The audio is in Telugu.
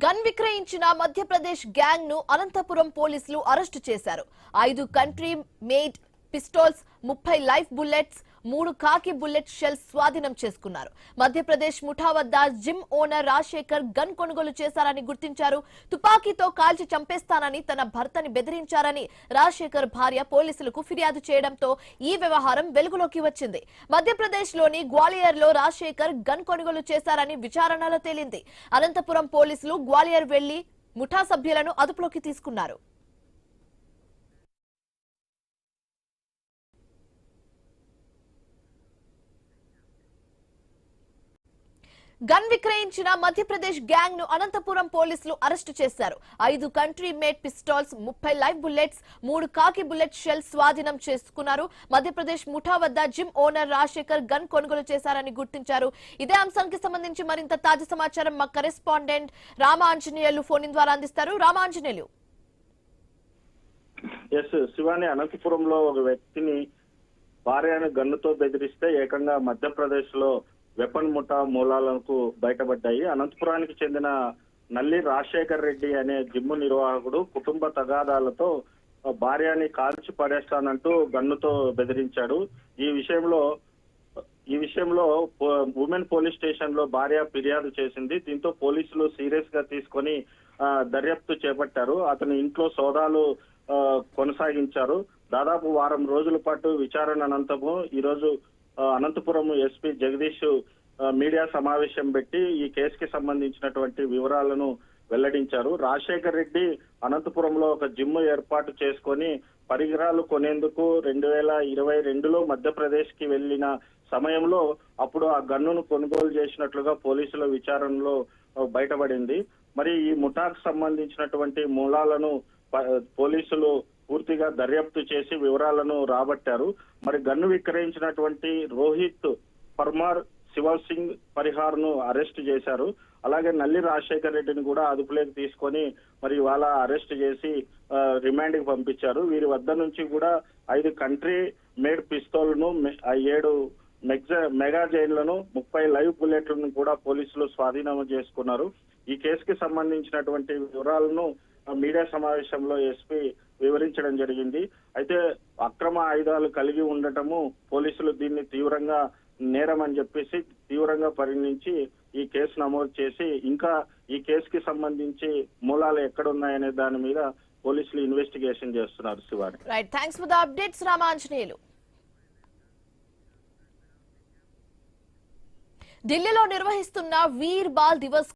గన్ విక్రయించిన మధ్యప్రదేశ్ గ్యాంగ్ ను అనంతపురం పోలీసులు అరెస్టు చేశారు. 5 country made pistols, 30 life bullets, 3 కాకి బుల్లెట్ షెల్స్ స్వాధీనం చేసుకున్నారు. మధ్యప్రదేశ్ ముఠా వద్ద జిమ్ ఓనర్ రాజశేఖర్ గన్ కొనుగోలు చేశారని గుర్తించారు. తుపాకీతో కాల్చి చంపేస్తానని తన భర్తని బెదిరించారని రాజశేఖర్ భార్య పోలీసులకు ఫిర్యాదు చేయడంతో ఈ వ్యవహారం వెలుగులోకి వచ్చింది. మధ్యప్రదేశ్ లోని గ్వాలియర్ లో రాజశేఖర్ గన్ కొనుగోలు చేశారని విచారణలో తేలింది. అనంతపురం పోలీసులు గ్వాలియర్ వెళ్లి ముఠా సభ్యులను అదుపులోకి తీసుకున్నారు. గన్ విక్రయించిన మధ్యప్రదేశ్ గ్యాంగ్ ను అనంతపురం పోలీసులు అరెస్టు చేశారు. 5 country made pistols, 30 live bullets, 3 కాకి బుల్లెట్ షెల్స్ స్వాధీనం చేసుకున్నారు. మధ్యప్రదేశ్ ముఠా వద్ద జిమ్ ఓనర్ రాజశేఖర్ గన్ కొనుగోలు చేశారని గుర్తించారు. ఇదే అంశానికి సంబంధించి మరింత తాజా సమాచారం మా కరెస్పాండెంట్ రామాంజనేయులు ఫోన్ ద్వారా అందిస్తారు. రామాంజనేయులు. శివాని, అనంతపురంలో ఒక వ్యక్తిని భార్యను గన్నుతో బెదిరిస్తే ఏకంగా మధ్యప్రదేశ్ లో వెపన్ ముఠా మూలాలకు బయటపడ్డాయి. అనంతపురానికి చెందిన నల్లి రాజశేఖర్ రెడ్డి అనే జిమ్ నిర్వాహకుడు కుటుంబ తగాదాలతో భార్యని కాల్చి పడేస్తానంటూ గన్నుతో బెదిరించాడు. ఈ విషయంలో ఉమెన్ పోలీస్ స్టేషన్ లో భార్య ఫిర్యాదు చేసింది. దీంతో పోలీసులు సీరియస్ గా తీసుకొని దర్యాప్తు చేపట్టారు. అతని ఇంట్లో సోదాలు కొనసాగించారు. దాదాపు వారం రోజుల పాటు విచారణ అనంతరం ఈరోజు అనంతపురం ఎస్పీ జగదీష్ మీడియా సమావేశం పెట్టి ఈ కేసుకి సంబంధించినటువంటి వివరాలను వెల్లడించారు. రాజశేఖర్ రెడ్డి అనంతపురంలో ఒక జిమ్ ఏర్పాటు చేసుకొని పరికరాలు కొనేందుకు 2022లో మధ్యప్రదేశ్ కి వెళ్లిన సమయంలో అప్పుడు ఆ గన్నును కొనుగోలు చేసినట్లుగా పోలీసుల విచారణలో బయటపడింది. మరి ఈ ముఠాకు సంబంధించినటువంటి మూలాలను పోలీసులు పూర్తిగా దర్యాప్తు చేసి వివరాలను రాబట్టారు. మరి గన్ను విక్రయించినటువంటి రోహిత్ పర్మార్, శివ సింగ్ పరిహార్ ను అరెస్ట్ చేశారు. అలాగే నల్లి రాజశేఖర్ రెడ్డిని కూడా అదుపులోకి తీసుకొని మరి ఇవాళ అరెస్ట్ చేసి రిమాండ్ కి పంపించారు. వీరి వద్ద నుంచి కూడా 5 కంట్రీ మేడ్ పిస్తోల్ను, 7 మెగాజైన్లను, 30 లైవ్ బుల్లెట్లను కూడా పోలీసులు స్వాధీనం చేసుకున్నారు. ఈ కేసుకి సంబంధించినటువంటి వివరాలను మీడియా సమావేశంలో ఎస్పీ వివరించడం జరిగింది. అయితే అక్రమ ఆయుధాలు కలిగి ఉండటము పోలీసులు దీన్ని తీవ్రంగా నేరం అని చెప్పేసి తీవ్రంగా పరిగణించి ఈ కేసు నమోదు చేసి ఇంకా ఈ కేసుకి సంబంధించి మూలాలు ఎక్కడున్నాయనే దాని మీద పోలీసులు ఇన్వెస్టిగేషన్ చేస్తున్నారు. Shivani, right, thanks for the updates Ramanjaneyulu. ఢిల్లీలో నిర్వహిస్తున్న వీర్ బాల్ దివస్